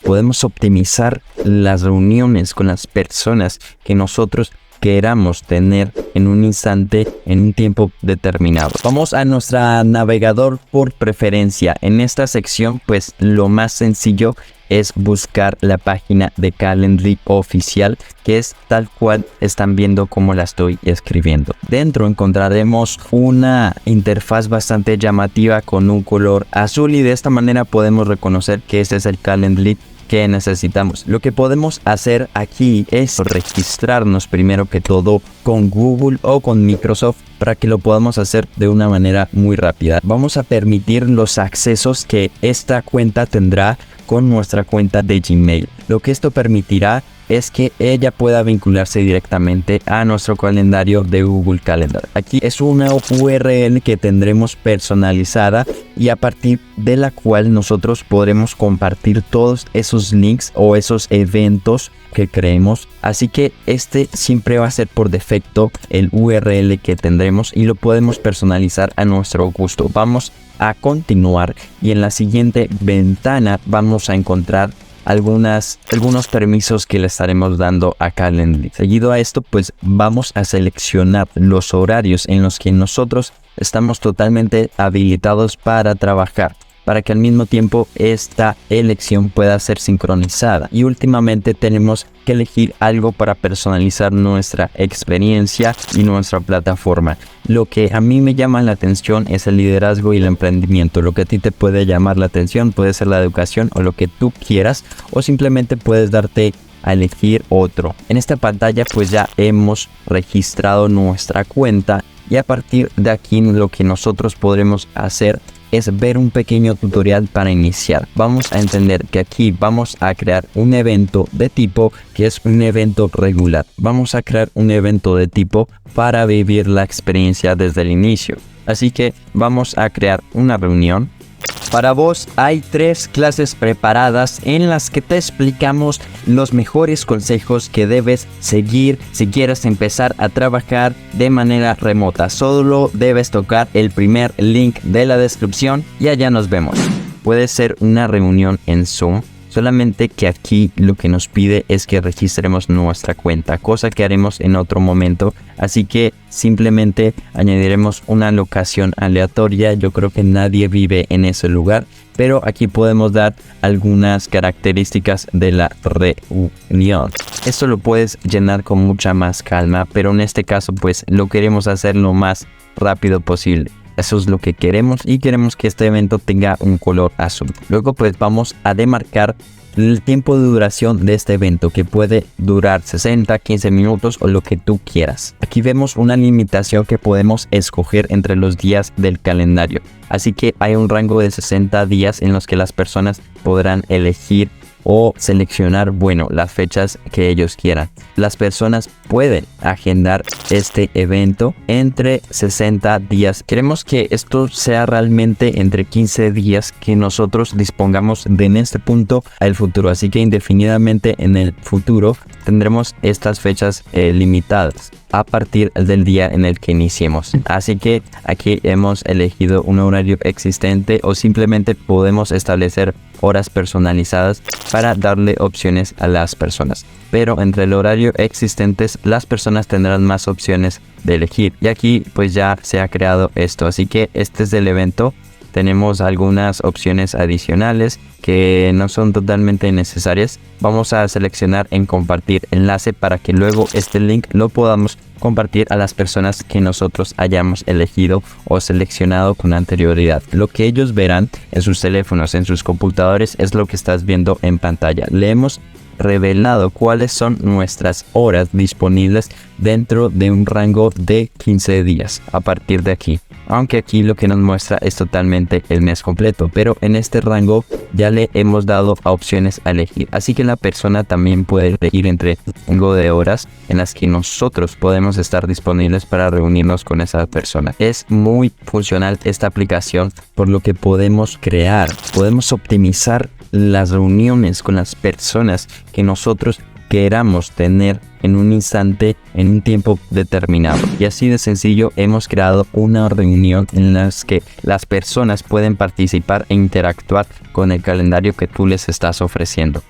podemos optimizar las reuniones con las personas que nosotros queramos tener en un instante, en un tiempo determinado. Vamos a nuestro navegador por preferencia. En esta sección, pues lo más sencillo es buscar la página de Calendly oficial, que es tal cual están viendo como la estoy escribiendo. Dentro encontraremos una interfaz bastante llamativa con un color azul y de esta manera podemos reconocer que este es el Calendly que necesitamos. Lo que podemos hacer aquí es registrarnos primero que todo con Google o con Microsoft para que lo podamos hacer de una manera muy rápida. Vamos a permitir los accesos que esta cuenta tendrá con nuestra cuenta de Gmail. Lo que esto permitirá es que ella pueda vincularse directamente a nuestro calendario de Google Calendar. Aquí es una URL que tendremos personalizada y a partir de la cual nosotros podremos compartir todos esos links o esos eventos que creemos. Así que este siempre va a ser por defecto el URL que tendremos y lo podemos personalizar a nuestro gusto. Vamos a continuar y en la siguiente ventana vamos a encontrar algunos permisos que le estaremos dando a Calendly. Seguido a esto, pues vamos a seleccionar los horarios en los que nosotros estamos totalmente habilitados para trabajar, para que al mismo tiempo esta elección pueda ser sincronizada. Y últimamente tenemos que elegir algo para personalizar nuestra experiencia y nuestra plataforma. Lo que a mí me llama la atención es el liderazgo y el emprendimiento. Lo que a ti te puede llamar la atención puede ser la educación o lo que tú quieras, o simplemente puedes darte a elegir otro. En esta pantalla pues ya hemos registrado nuestra cuenta y a partir de aquí lo que nosotros podremos hacer es ver un pequeño tutorial para iniciar. Vamos a entender que aquí vamos a crear un evento de tipo que es un evento regular. Vamos a crear un evento de tipo para vivir la experiencia desde el inicio. Así que vamos a crear una reunión. Para vos hay 3 clases preparadas en las que te explicamos los mejores consejos que debes seguir si quieres empezar a trabajar de manera remota. Solo debes tocar el primer link de la descripción y allá nos vemos. Puede ser una reunión en Zoom, solamente que aquí lo que nos pide es que registremos nuestra cuenta, cosa que haremos en otro momento. Así que simplemente añadiremos una locación aleatoria. Yo creo que nadie vive en ese lugar, pero aquí podemos dar algunas características de la reunión. Esto lo puedes llenar con mucha más calma, pero en este caso pues lo queremos hacer lo más rápido posible. Eso es lo que queremos y queremos que este evento tenga un color azul. Luego pues vamos a demarcar el tiempo de duración de este evento, que puede durar 60, 15 minutos o lo que tú quieras. Aquí vemos una limitación que podemos escoger entre los días del calendario. Así que hay un rango de 60 días en los que las personas podrán elegir o seleccionar, las fechas que ellos quieran. Las personas pueden agendar este evento entre 60 días. Queremos que esto sea realmente entre 15 días que nosotros dispongamos de en este punto al futuro. Así que indefinidamente en el futuro tendremos estas fechas limitadas a partir del día en el que iniciemos. Así que aquí hemos elegido un horario existente o simplemente podemos establecer horas personalizadas para darle opciones a las personas. Pero entre el horario existentes las personas tendrán más opciones de elegir. Y aquí pues ya se ha creado esto. Así que este es el evento. Tenemos algunas opciones adicionales que no son totalmente necesarias. Vamos a seleccionar en compartir enlace para que luego este link lo podamos compartir a las personas que nosotros hayamos elegido o seleccionado con anterioridad. Lo que ellos verán en sus teléfonos, en sus computadores, es lo que estás viendo en pantalla. Le hemos revelado cuáles son nuestras horas disponibles dentro de un rango de 15 días a partir de aquí. Aunque aquí lo que nos muestra es totalmente el mes completo, pero en este rango ya le hemos dado a opciones a elegir. Así que la persona también puede elegir entre un rango de horas en las que nosotros podemos estar disponibles para reunirnos con esa persona. Es muy funcional esta aplicación, por lo que podemos optimizar las reuniones con las personas que nosotros queramos tener en un instante, en un tiempo determinado. Y así de sencillo hemos creado una reunión en la que las personas pueden participar e interactuar con el calendario que tú les estás ofreciendo.